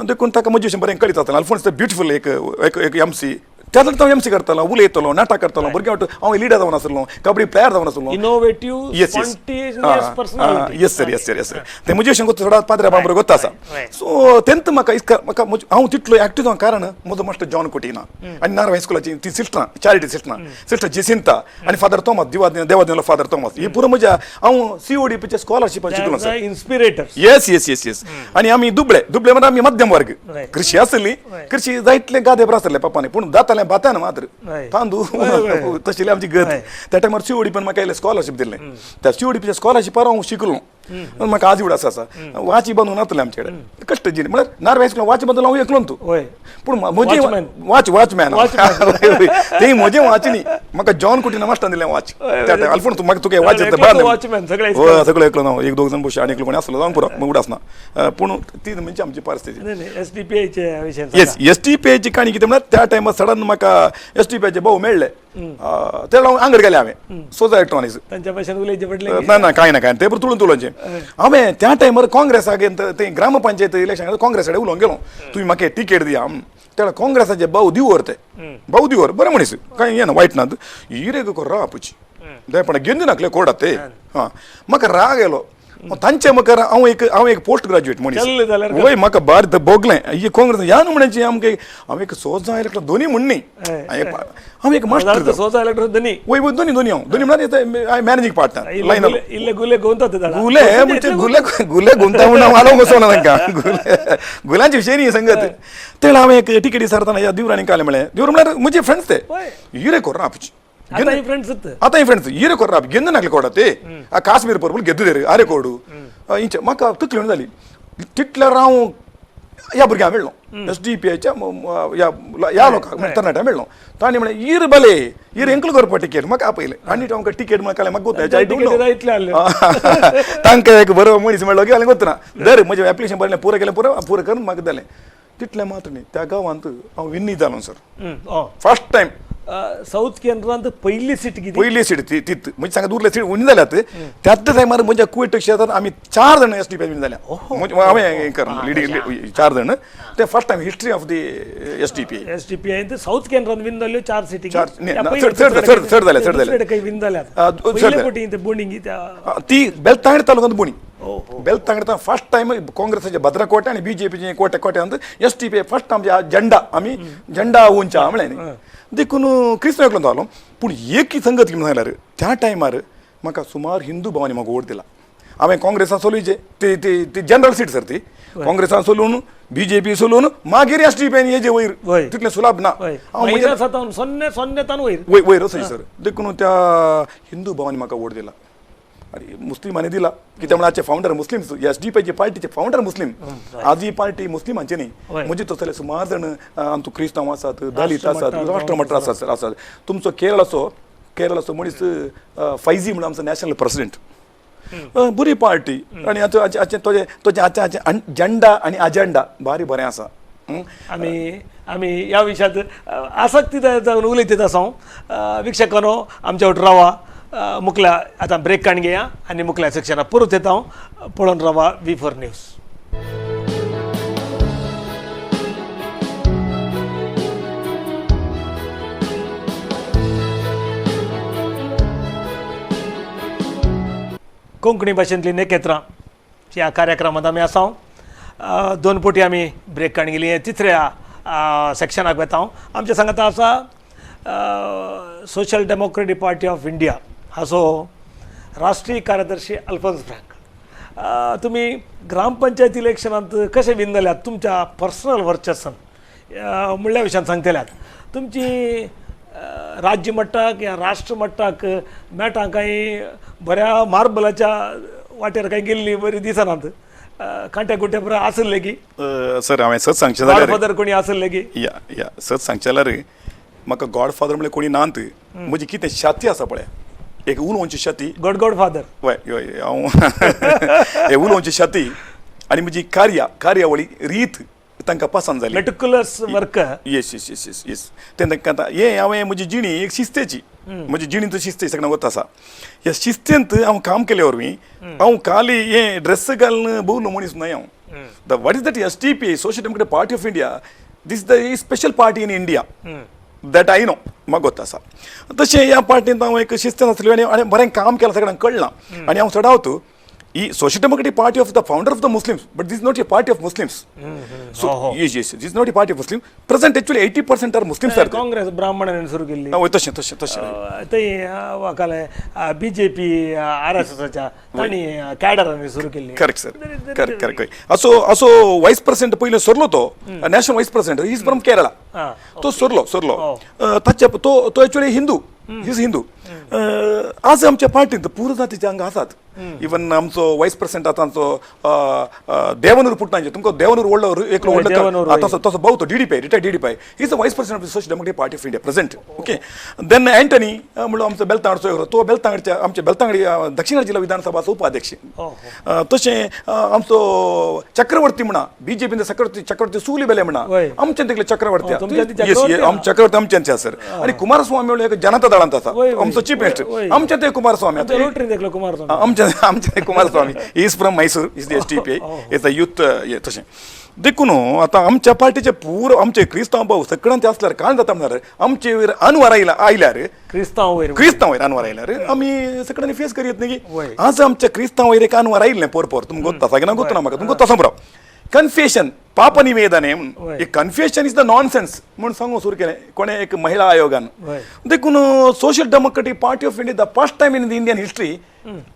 देखून ताका म्हजे अशें बरें कळीत जातालें आल्फोन्स ब्युटिफूल एक एमसी त्यातून तो एमसी करतालो उलयतलो नाटक करतालो भुरग्यां हांव लिडर जावन आसलो कबड्डी प्लेयर जावन आसलो इनोवेटिव्ह येस सर ते म्हजे अशें गोत्ता थोडा पाद्र्या बांबरो गोत्ता आसा सो तेंत म्हाका हांव तितलो एक्टिव जावंक कारण म्हजो मास्टर जॉन कुटीना आनी नारळ हायस्कुलाची ती सिस्टरां चॅरिटी सिस्टर जेसिंता आनी फादर थॉमस देवादिनो फादर थॉमस ही पुरो म्हज्या हांव CODPच्या स्कॉलरशिपान शिकलो सर इन्स्पिरेटर येस आनी आमी दुबळे म्हणजे आमी मध्यम वर्ग कृषी आसली कृषी जायतले गादेबर आसले पप्पानी पूण जातालें बातान मात्र तांदूळ तशिल्ली आमची गत त्या टायमार CODPन म्हाका इल्लें स्कॉलरशीप दिल्लें त्या CODPच्या स्कॉलरशिपार हांव शिकलो म्हाका आजीवड आसा वाची बांदून नातलें आमचे कडेन कश्ट जिणे म्हळ्यार नारळ हायस्कुलान वाची बांदून हांव एकलो तूं पूण म्हजें वॉचमॅन तें म्हजें वाच न्ही म्हाका जॉन कुटीना मास्टर दिलें वाच त्या टायम आल्फोन्स म्हाका तुका वाच वॉचमॅन सगळें एकलो ना एक दोग जाण बशी आनी एकलो कोणी आसलो जावंक पुरो उगड आसना पूण ती म्हणजे आमची परिस्थिती SDPIच्या विशयान येस SDPIची काणी कितें म्हळ्यार त्या टायमार सडन म्हाका SDPIचे भाऊ मेळ्ळे ते हांव आंगड गेले हांवें सोजा इलेक्ट्रॉनिक्स तांच्या भाशेन उलयचें पडलें ना कांय ना ते बरें तुळून तुळोवचें हांवें त्या टायमार काँग्रेसाक ते ग्रामपंचायत इलेक्शन काँग्रेसा कडेन उलोवंक गेलो तुमी म्हाका टिकेट दिया त्या काँग्रेसाचे भाऊ दिवर बरें मनीस कांय हें ना वायट नात हिरेग रा आपूची दयपण घेवन नाकले कोर्टात ते म्हाका राग येलो तांचे म्हाका हांव एक पोस्ट ग्रॅज्युएट मनीस वय म्हाका बार भोगलें ही काँग्रेस ह्या म्हणचे हांव एक सोजा इलेक्ट्रॉन दोनी म्हणनी हांव एक मास्टर सोजा इलेक्ट्रॉन दोनी वय दोनी म्हळ्यार मॅनेजिंग पार्टनर लायन इल्ले गुले गोंतात गुले म्हणजे गुले गुंता म्हणून हांव आलोंक वचोना तांकां गुलांचे विशय न्ही संगत ते हांवें एक टिकेटी सरताना ह्या दिवरांनी काले म्हळें दिवर म्हळ्यार म्हजे फ्रेंड्स ते हिरे कोर आपूची आतां फ्रेंड्स आतां फ्रेंड्स हिरे कोर ಗೆದ್ದು नाकले कोडा ते काश्मीर पर्पल ಗೆದ್ದಿದ್ದಾರೆ आरे कोडू इंच म्हाका तकली जाली तितल्यार हांव ह्या भुरग्यांक मेळ्ळो SDPIच्या ह्या लोकांक तरणाट्या मेळ्ळो तांणी म्हळें हिर बले हिर हेंकलो करपा टिकेट म्हाका आपयलें आनी तांकां टिकेट म्हाका म्हाका गोत तांकां एक बरो मनीस मेळ्ळो की हांवें गोतना दर म्हजें एप्लिकेशन भरलें पुरो केलें पुरो करून म्हाका जालें तितलें मात्र न्ही त्या गांवांत हांव विनी जालो सर फर्स्ट टायम साऊथ केंद्रांत पहिली सीट तीत म्हणजे सांगा उरले सीट उणी जाल्यात त्याच टायमार म्हणजे कुवेट क्षेत्रांत आमी 4 जाण SDPI विन जाल्या हांवें लिडींग 4 जाण ते first time history of the SDPI south केंद्रांत विन जाल्यो 4 सीटी चड जाल्या काही विन जाल्यात बोंडिंगी ती बेलतांगडे तालुक्यांत बोणी बेलतांगडे फर्स्ट टायम काँग्रेसाचे भद्रकोटे आनी BJPचे कोट्यांत SDPI फर्स्ट टायम आमी झेंडा उंचा म्हळें देखून क्रिस्त एकलो जालो पूण एक संगत कितें सांगल्यार त्या टायमार म्हाका सुमार हिंदू भावांनी म्हाका वोट दिला हांवें काँग्रेसान सोलुचे ती जनरल सीट सर ती काँग्रेसान सोलून BJP सोलून मागीर SDPI हेजे वयर तितलें सुलाभ ना वयर वयर सर देखून त्या हिंदू भावांनी म्हाका वोट दिला आनी मुस्लिमांनी दिला कित्याक म्हळ्यार फावंडर मुस्लिम SDPI पार्टीचे फावंडर मुस्लिम आज ही पार्टी मुस्लिमांची न्ही म्हणजे तसले सुमार जाण आमचो क्रिस्तांव आसात दलित आसात राष्ट्रमठ आसात तुमचो केरळाचो मनीस फैजी म्हणून आमचो नॅशनल प्रेसिडेंट बरी पार्टी आनी तो झेंडा आनी अजेंडा भारी बरें आसा आमी ह्या विशयांत आसक्ती जावन उलयतात आसा विक्षकांनो आमच्या वांगडा रावा मुखल्या आतां ब्रेक काडून घेया आनी मुखल्या सेक्शना परत येता हांव पळोवन रावा V4 न्यूज कोंकणी भाशेंतली नखेत्रां ह्या कार्यक्रमांत आमी आसा 2 पोटी आमी ब्रेक काडून गेली तिसऱ्या सेक्शनाक वता हांव आमच्या सांगात आसा social democratic party of India हाचो राष्ट्रीय कार्यदर्शी अल्फोन्स फ्रँक तुम्ही ग्रामपंचायत इलेक्शनात कशे विंदल्यात तुमच्या पर्सनल वर्चस्सन म्हणल्या विशयान सांगतल्यात तुमची राज्य मट्टाक या राष्ट्र मट्टाक मेळटा काही बऱ्या मार्बलाच्या वाटेर काही गेल्ली बरी दिसनात कांट्या कुट्या बरं आसले की सर हांवें सच सांगचें जाल्यार गॉडफादर कोणी आसले की या सच सांगचें जाल्यार म्हाका गॉडफादर म्हणल्यार कोणी नात म्हजी कितें शाती आसा पळय एक उलोवची शाती गॉड फादर वय हय हांव हे उलोवची शाती आनी म्हजी कार्यावळी रीत तांकां पसंद जाली meticulous work yes yes yes yes yes तें तांकां आतां हें हांवें म्हजी जिणी एक शिस्तेची म्हजी जिणींत शिस्त सगळ्यांक वता आसा ह्या शिस्तेंत हांव काम केले वरवीं हांव खाली हें ड्रेस घालून भोवलो मनीस न्हय हांव the what is that SDPI social democratic party of India this the special party in India that I know म्हाका वता आसा तशें ह्या पार्टींत हांव एक शिस्तेन आसलें आनी बरें काम केलां सगळ्यांक कळलां आनी हांव चडावतो ही social democratic party of the founder of the Muslims but this not a party of Muslims so yes yes this not a party of Muslim present actually 80% are Muslims are Congress ब्राह्मणांनी सुरू केली हय तशें तशें तशें ते वाकाले BJP RSSच्या तांणी कॅडरांनी सुरू केली करेक्ट सर करेक्ट असो वायस प्रेसिडेंट पयलीं सरलो तो नॅशनल वायस president he is from Kerala तो सरलो ताचे तो एक्चुअली हिंदू इज हिंदू आज आमच्या पार्टींत पूर्ण जातीचे हांगा आसात इवन आमचो वायस प्रेसिडेंट आतां आमचो देवनूर पुट्टांचे तुमकां देवनूर व्हडलो तसो भोंवतो DDPI retired DDPI he is the vice president of the social democratic party of India present okay then Antony म्हणलो आमचो बेलतांगडचो तो बेलतांगडच्या आमचे बेलतांगडी दक्षिण जिल्हा विधानसभाचो उपाध्यक्ष तशें आमचो चक्रवर्ती म्हणा BJP चक्रवर्ती सुली बेले म्हणा आमच्यान तेगले चक्रवर्ती चक्रवर्ती आमच्यांचे आसा सर आनी कुमारस्वामी म्हणून एक जनता दळांत आसा आमचो चीफ मिनिस्टर आमच्या ते कुमारस्वामी आमचे Kumaraswamy is from Mysore is the SDPI is the youth तशें देखून आतां आमच्या पार्टीचे पुरो आमचे क्रिस्तांव भाव सगळ्यांचे आसल्यार काण जाता म्हणल्यार आमचे वयर अनवर आयल्यार क्रिस्तांव वयर अनवर आयल्यार आमी सगळ्यांनी फेस करीत न्ही आज आमच्या क्रिस्तांव वयर एक अनवर आयिल्लें पोरपोर तुमकां गोत्ता सगळ्यांक गोत्ता म्हाका तुमकां तसो बरो कन्फेशन पाप निवेदने म्हणून एक कन्फेशन इज द नॉनसेन्स म्हणून सांगून सुरू केलें कोणे एक महिला आयोगान देखून social democratic party of India the first time in the Indian history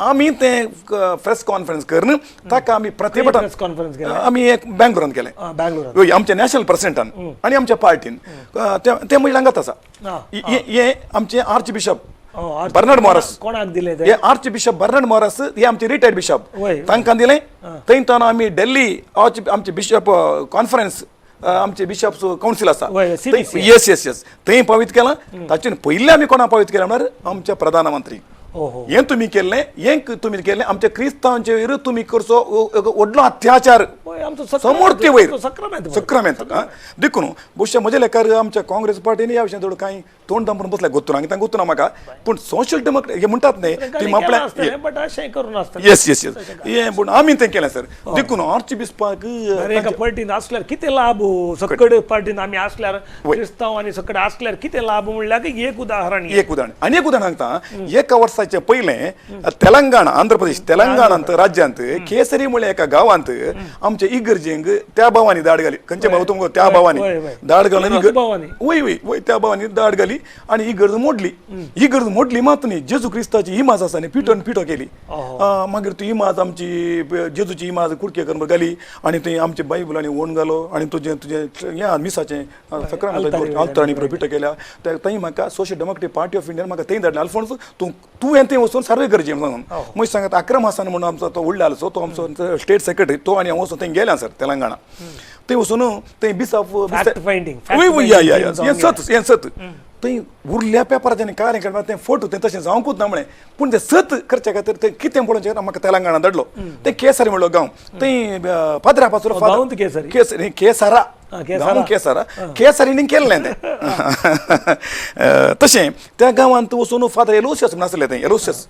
आमी ते प्रेस कॉन्फरन्स करून ताका आमी प्रतिभटन आमी एक बँगलोरान केलें आमच्या नॅशनल प्रेसिडेंटान आनी आमच्या पार्टीन ते महिलांक आसा हे आमचे आर्च बिशप बर्नार्ड मॉरस कोणाक दिले हे आर्च बिशप बर्नार्ड मॉरस हे आमचे रिटायर्ड बिशप तांकां दिलें थंयच्यान आमी दिल्ली आमचे बिशप कॉन्फरन्स आमचे बिशप कावन्सील आसा येस थंय पावीत केलां ताचे पयलीं आमी कोणा पावीत केलें म्हळ्यार आमच्या प्रधानमंत्री हें तुमी केल्लें आमच्या क्रिस्तांवांचे वयर तुमी करचो व्हडलो अत्याचार समोर ते वयर सक्रामेंत देखून बहुशा म्हज्या लेखार आमच्या काँग्रेस पार्टीन ह्या विशयान थोडं कांय तोंड दांपरून बसल्या गोत्तून हांगा तांकां गोत्तूना म्हाका पूण सोशल डेमोक्रेट हे म्हणटात न्ही ती आपल्या येस हे पूण आमी तें केलें सर देखून आर्च बिशपाक एका पार्टीन आसल्यार कितें लाभ सकड पार्टीन आमी आसल्यार क्रिस्तांव आनी सकड आसल्यार कितें लाभ म्हणल्यार एक उदाहरण आनी एक उदाहरण सांगता एका वर्साचे पयलें तेलंगाणा आंध्र प्रदेश तेलंगाणांत राज्यांत केसरी म्हळ्यार एका गांवांत आमच्या इगर्जेंक त्या भावांनी दाड घाली खंयचे भाव तुमकां त्या भावांनी दाड घालून वय त्या भावांनी दाड घाली आनी इगर्ज मोडली मात न्ही जेजू क्रिस्ताची इमाज आसा न्ही पिठो केली मागीर ती इमाज आमची जेजूची इमाज कुडके करून घाली आनी थंय आमचे बायबलांनी ओन घालो आनी तुजें हें मिसाचें आल्तारांनी पिठो केल्या थंय म्हाका social democratic party of Indian म्हाका थंय धाडलें आल्फोन्स तूं हें थंय वचून सर्वे करचें म्हणून म्हूण सांगता अक्रम हासान म्हणून आमचो तो उरलो तो आमचो स्टेट सेक्रेटरी तो आनी हांव वचून थंय गेल्या सर तेलंगाणा थंय वचून थंय हें सत थंय उरल्या पेपराच्यानी काय करता तें फोटो तें तशें जावंकूच ना म्हळें पूण तें सत करचे खातीर तें कितें पळोवचें म्हाका तेलंगाणा धाडलो तें केसरी म्हणलो गांव थंय फादरा पासून केसरा केसरीनी केल्लें तें तशें त्या गांवांत वचून फादर एलोसियस म्हण आसलें थंय एलोसियस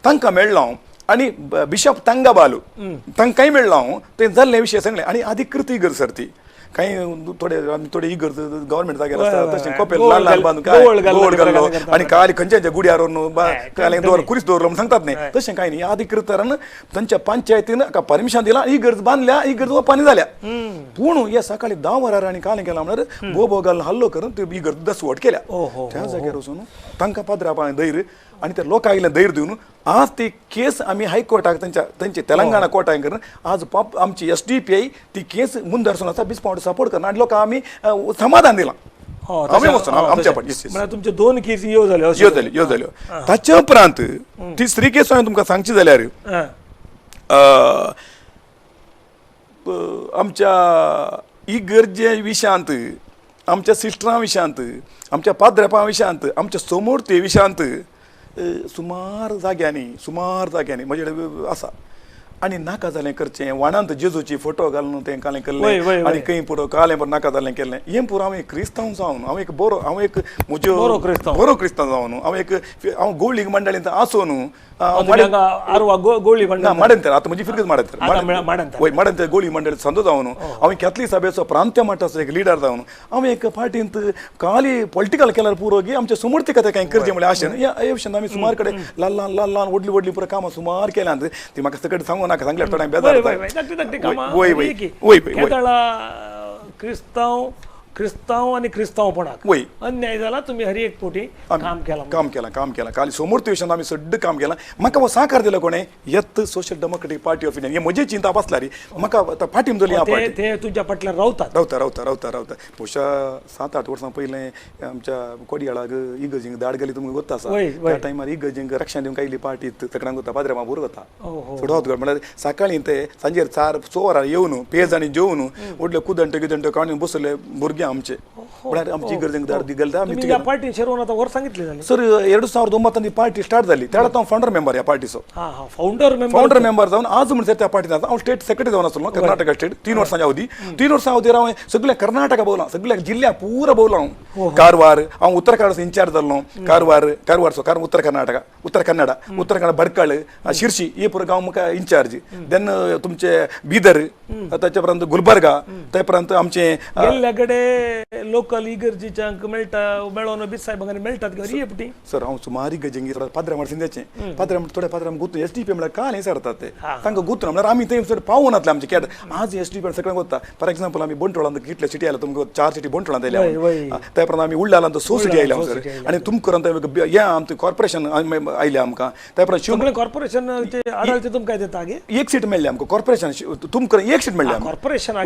तांकां मेळ्ळो हांव आनी बिशप तंगाबालू तांकांय मेळ्ळो हांव तें जाल्ले विशय सांगलें आनी अधिकृत इगर सर ती काही थोडे इगर गव्हर्मेंट जाग्यार आसता तशें कपेल ल्हान बांदून गोड घाललो आनी काली खंयच्या गुड्यार व्हरून कुरीस दवरलो म्हण सांगतात न्ही तशें कांय न्ही अधिकृतान तांच्या पंचायतीन परमिशन दिलां इगर्ज बांदल्या इगर्ज ओपानी जाल्या पूण हे सकाळी 10 वरार आनी कालें केलां म्हळ्यार घालून हल्लो करून ती इगर्ज दसवट केल्या त्या जाग्यार वचून तांकां पाद्रा धैर्य आणि त्या लोक आईला धैर्य देऊन आज ते केस आम्ही हायकोर्टाक त्यांचे तेलंगणा कोर्टाक करून आज आमची SDPI ती केस मुंदरसोनाचा बिस्पावट सपोर्ट करणार आणि लोक आम्ही समाधान दिला आम्ही वचन आमच्या पण तुमचे 2 केस यो झाल्यो यो जाल्यो ताच्या उपरांत तिसरी केस हांवें तुमकां सांगची जाल्यार आमच्या इगर्जे विशयांत आमच्या सिस्टरां विशयांत आमच्या पाद्रेपां विशयांत आमच्या समोरते विशयांत सुमार जाग्यांनी म्हणजे आसा आनी नाका जालें करचें वाणांत जेजूची फोटो घालून तें कालें केल्लें आनी खंय पुरो कालें पर नाका जालें केल्लें हें पुरो हांव एक क्रिस्तांव जावन हांव एक म्हज्यो बरो क्रिस्तांव जावन हांव गोळ लीग मंडळींत आसूं न्हू गोळी माडेंतर आतां म्हजी फिरकत माडेंतर गोळी मंडळ संदो जावन हांव कॅथलीक सभेचो प्रांत्य मठाचो एक लिडर जावन हांव एक पार्टींत खाली पॉलिटिकल केल्यार पुरो की आमच्या समोरते कथा कांय करचें म्हणल्यार आशें हे विशयान आमी सुमार कडेन ल्हान व्हडली पुरो कामां सुमार केल्यांत ती म्हाका सकट सांगूं नाका सांगल्यार थोड्यांक बेजार क्रिस्तांव आणि क्रिस्तांवपणाक अन्याय जाला तुम्ही हर एक पोटी काम केला काल समोर विशयान आमी सड्ड काम केलां म्हाका हो सहकार दिलो कोणें यत social democratic party of India हे म्हजी चिंता बसला रे म्हाका फाटीम दवरली पार्टी ते तुमच्या फाटल्यान रावता बहुशा 7-8 वर्सां पयलें आमच्या कोडयाळाक इगर्जींक धाड गेली तुमकां गोत्ता आसा त्या टायमार इगर्जींक रक्षण दिवंक आयिल्ली पार्टी सगळ्यांक गोत्ता पाद्रेमा बरो जाता चड म्हळ्यार सकाळीं ते सांजेर 4 वरां येवन पेज आनी जेवन व्हडल्यो कुदंट काडून बसले भुरगे आमचे म्हळ्यार आमची इगर्जेंक धाड दिगलता आमी या पार्टी शेरोन आता वर सांगितले जाले सर 2009 ती पार्टी स्टार्ट जाली त्यावेळेस हांव फाउंडर मेंबर ह्या पार्टीचो फाउंडर मेंबर जावन आज म्हणसर त्या पार्टीन हांव स्टेट सेक्रेटरी जावन आसलो कर्नाटका स्टेट 3 वर्सांच्या अवधी 3 वर्सां अवधीर हांव सगळ्या कर्नाटका भोंवलां सगळ्या जिल्ल्या पुरा भोंवलां हांव कारवार हांव उत्तर कन्नडाचो इन्चार्ज जाल्लो कारवारचो उत्तर कन्नडा भडकळ शिर्शी हे पुरो गांव म्हाका इन्चार्ज देन तुमचे बिदर ताचे उपरांत गुलबर्गा त्या उपरांत आमचे लोकल इगर्जीच्या मेळोन बी साहेबांनी मेळटात एपटी सर हांव सुमार इगर्जेंक पाद्रेमार सिंध्याचें थोड्या पाद्रेम गुतू SDPI म्हळ्यार काल सरतात ते तांकां गुतून म्हळ्यार आमी थंय सर पावून नातले आमचे कॅड आज SDPI सगळ्यांक वता फॉर एक्झाम्पल आमी बोंटोळांत कितले सिटी आयला तुमकां 4 सिटी बोंटोळांत आयल्या त्या प्रमाणे आमी उडलांत 6 सिटी आयल्या सर आनी तुमकां हें आमचें कॉर्पोरेशन आयलें आमकां त्या प्रमाणे कॉर्पोरेशनचे आडाळचे तुमकां काय देता एक सीट मेळ्ळी आमकां कॉर्पोरेशन तुमकां एक सीट मेळ्ळी कॉर्पोरेशन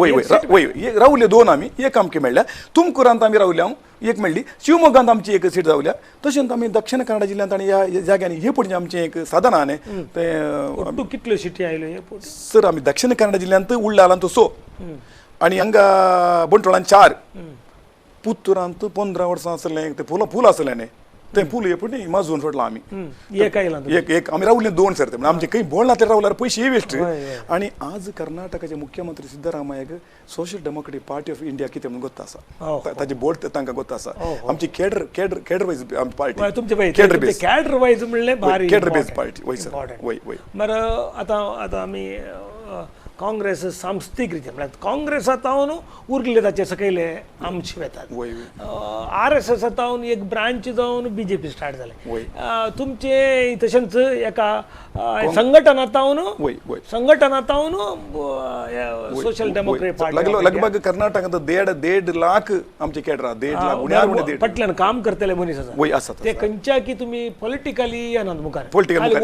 रावले 2 आमी एक आमकां मेळ्ळ्या तुमकुरांत आमी रावल्या एक मेळ्ळी शिवमोगांत आमची एक सीट जावल्या तशेंच आमी दक्षिण कन्नडा जिल्ल्यांत आनी ह्या जाग्यांनी हे पडचें आमचें एक साधन आहा न्ही तें कितल्यो सिटी आयल्यो हे सर आमी दक्षिण कन्नडा जिल्ल्यांत उरलांत 6 आनी हांगा बोंटोळांत 4 पुत्तुरांत 15 वर्सां आसलें ते फूल आसलें न्ही तें फूल हे पडली माजून सोडलां आमी एक आमी रावले 2 सर ते आमचे खंय बोल ना ते रावल्यार पयशे वेस्ट आनी आज कर्नाटकाचे मुख्यमंत्री सिद्धरामय्याक social democratic party of India कितें म्हणून गोत्ता आसा ताचे बोर्ड तांकां गोत्ता आसा आमची cadre wise party cadre wise म्हणलें भारी कॅडर बेज पार्टी वय सर वय मरे आतां आमी काँग्रेस सांस्थिक रित्या म्हळ्यार काँग्रेसांत हांव उरले ताचे सकयले आमचे वेतात RSS हांव एक ब्रांच जावन BJP स्टार्ट जालें तुमचे तशेंच एका संघटनांत हांव सोशल डेमोक्रेट पार्टी लगभग कर्नाटकांत 1.5 लाख आमचे कॅडर 1.5 लाख फाटल्यान काम करतले मनीस आसा ते खंयच्या की तुमी पॉलिटिकली येनात मुखार पॉलिटिकल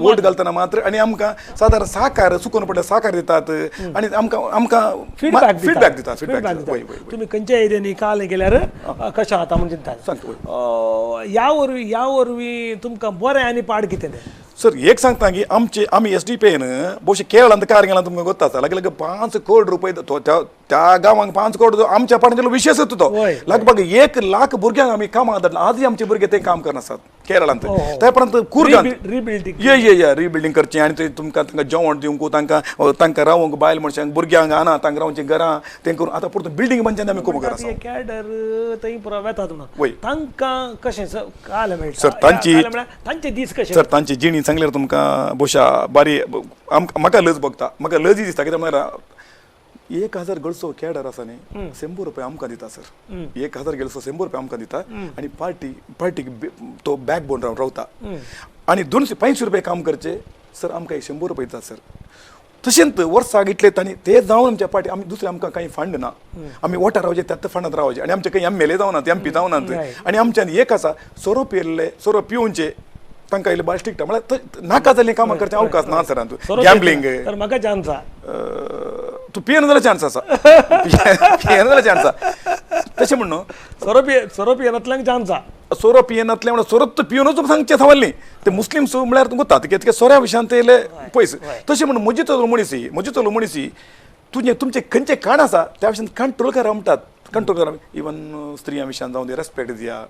वोट घालतना मात्र आनी आमकां सादारण सहकार चुकून पडल्यार सहकार दितात आनी आमकां फीडबॅक दितात तुमी खंयच्या एरियांनी काल गेल्यार कशें आतां म्हणून चिंतात ह्या वरवीं तुमकां बरें आनी पाड कितें तें सर एक सांगता की आमी SDPIन बहुशे केरळांत कार गेला तुमकां गोत्ता आसा लगभग 5 कोटी रुपये त्या गांवांक 5 कोटी आमच्या पाड्याचो विशेषच तो लगभग 1 लाख भुरग्यांक आमी कामाक धाडला आजूय आमचे भुरगे ते काम करना आसात केरळांत त्या परंत कुर्गांत रिबिल्डिंग करचें आनी ते तुमकां जेवण दिवंक तांकां रावंक बायल मनशांक भुरग्यांक आणा तांकां रावचें घरां तें करून आतां परत बिल्डींग बांदच्यान आमी खूब करता कॅडर थंय पुरो वेतात म्हणून तांकां कशें काल मेळटा सर तांचे दीस कशे सर तांची जिणी सांगल्यार तुमकां बहुशा बारी म्हाका लज भोगता म्हाका लजी दिसता कित्याक म्हळ्यार 1000 गळसो कॅडर आसा न्ही 100 रुपया आमकां दिता सर 1000 गळसो 100 रुपया आमकां दिता आनी पार्टीक तो बॅकबोन रावन रावता आनी 250 रुपया काम करचे सर आमकां 100 रुपया दिता सर तशेंच वर्साक इतले तांणी ते जावन आमच्या पार्टी आमी दुसरे आमकां कांय फंड ना आमी वोटार रावचे त्याच फंडांत रावचे आनी आमचे काही MLA जावनात MP जावनात आनी आमच्यान एक आसा सोरो पियेल्ले सोरो पिवचे तांकां इल्लें बाय स्ट्रिक्ट म्हळ्यार नाका जाल्लीं कामां करचें अवकाश ना सर तूं गॅम्बलिंग तर म्हाका चान्स आहा तूं पियेना जाल्यार चान्स आसा पियेना जाल्यार चान्स आसा तशें म्हण न्हू सोरो पियेनांतल्यान चान्स आहा सोरो पियेनातलें म्हणून सोरो तूं पिवनूच सांगचें थावल्ली ते मुस्लिम्स म्हळ्यार तुमकां गोता कित्याक सोऱ्या विशयान ते येयले पयस तशें म्हणून म्हजी चलो मनीस तुमचे खंयचे काण आसा त्या विशयान कंट्रोल करा म्हणटात कंट्रोल करा इवन स्त्रियां विशयान जावं दी रेस्पेक्ट दिया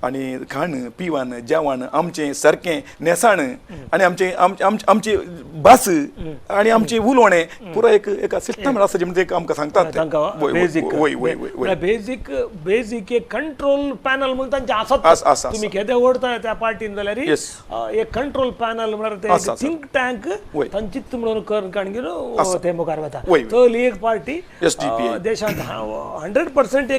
आनी खाण पिवान जेवण आमचें सारकें नेसाण आनी आमची भास आनी आमची उलोवणें पुरो एक सिस्टम आसा म्हणजे आमकां सांगतात बेजीक एक कंट्रोल पॅनल म्हणून तांचे आसात तुम्ही केदे ओढताय त्या पार्टीन जाल्यार एक कंट्रोल पॅनल म्हळ्यार ते थिंक टँक तांचीच म्हणून काणगिरो ते मुखार वता चल एक पार्टी देशांत 100%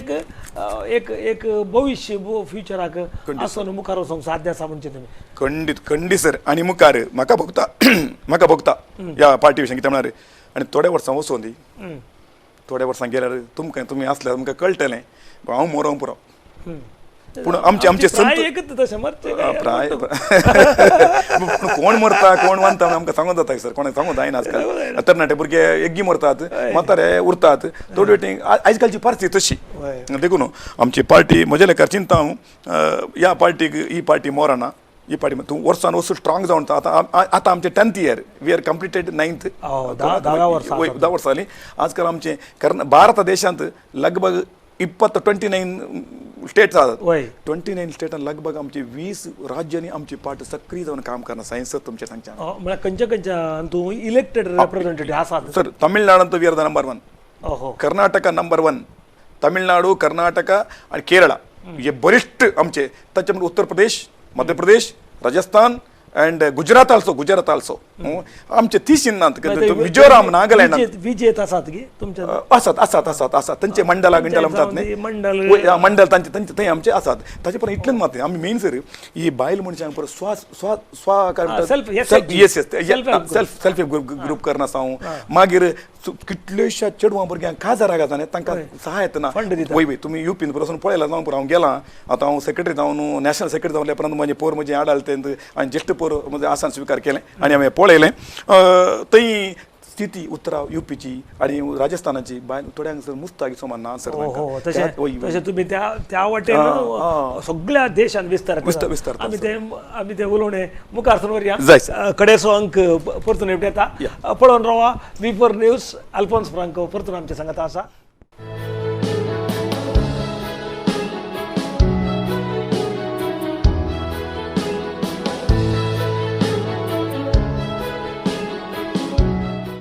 एक भविष्य फ्युचराक असं मुखार वचोंक साध्य आसा म्हणजे तुम्ही खंडीत सर आनी मुखार म्हाका भोगता ह्या पार्टी विशयी कितें म्हळ्यार आनी थोड्या वर्सां वचून दी थोड्या वर्सां गेल्यार तुमी आसल्यार तुमकां कळटलें हांव मोरोंक पुरो पूण आमचे संत एकच तशें मरचें प्राय कोण मरता कोण वानता आमकां सांगूंक जाता सर कोणाक सांगूंक जायना आजकाल तरणाटे भुरगे एग्गी मरतात म्हातारे उरतात थोडी वेटींग आयज कालची परिस्थिती तशी देखून आमची पार्टी म्हज्या लेकार चिंता हांव ह्या पार्टीक ही पार्टी मोरना ही पार्टी तूं वर्सान वचून स्ट्रॉंग जावन आतां आमचें 10th year we R completed 9th 10 वर्सां जालीं आजकाल आमचें कारण भारत देशांत लगभग 29 स्टेट्स आसात 29 स्टेटान लगभग आमचे 20 राज्यांनी आमची पार्टी सक्रीय जावन काम करना सायन्स तुमचें सांगचें म्हळ्यार खंयच्या तूं इलेक्टेड रिप्रेझेंटेटिव्ह आसात सर तमिळनाडूंत we are the number 1 Karnataka number 1 Tamil Nadu Karnataka आणि केरळा हे बरिष्ठ आमचे त्याच्यामध्ये उत्तर प्रदेश मध्य प्रदेश राजस्थान and गुजरात आल्सो आमचे 30 शिन्नांत मिझोराम नागालँड विजेत आसात की तुमच्या आसात तांचे मंडला म्हणटात न्ही मंडल तांचे थंय आमचे आसात ताचे पण इतलें मात आमी मेन सर ही बायल मनशांक पर सेल्फ ग्रुप करना साव मागीर कितलेशा चेडवां भुरग्यांक काजार आगात तांकां सहाय येतना वय तुमी युपीन पसून पळयलां जावं हांव गेलां आतां हांव सेक्रेटरी जावन नॅशनल सेक्रेटरी जावन उपरांत म्हजे पोर म्हजे आडालते आनी ज्येश्ठ पोर म्हजे आसान स्विकार केलें आनी हांवें पळयलें थंय स्थिती उत्तरा युपीची आणि राजस्थानाची बाय थोड्यांक सर मुस्ताकी समान ना सर तशें तुमी त्या वाटेन सगळ्या देशान विस्तार आमी ते उलोवणें मुखार सरया कडेचो अंक परतून येता पळोवन रावा V4 न्यूज अल्फोन्स फ्रांको परतून आमच्या सांगात आसा.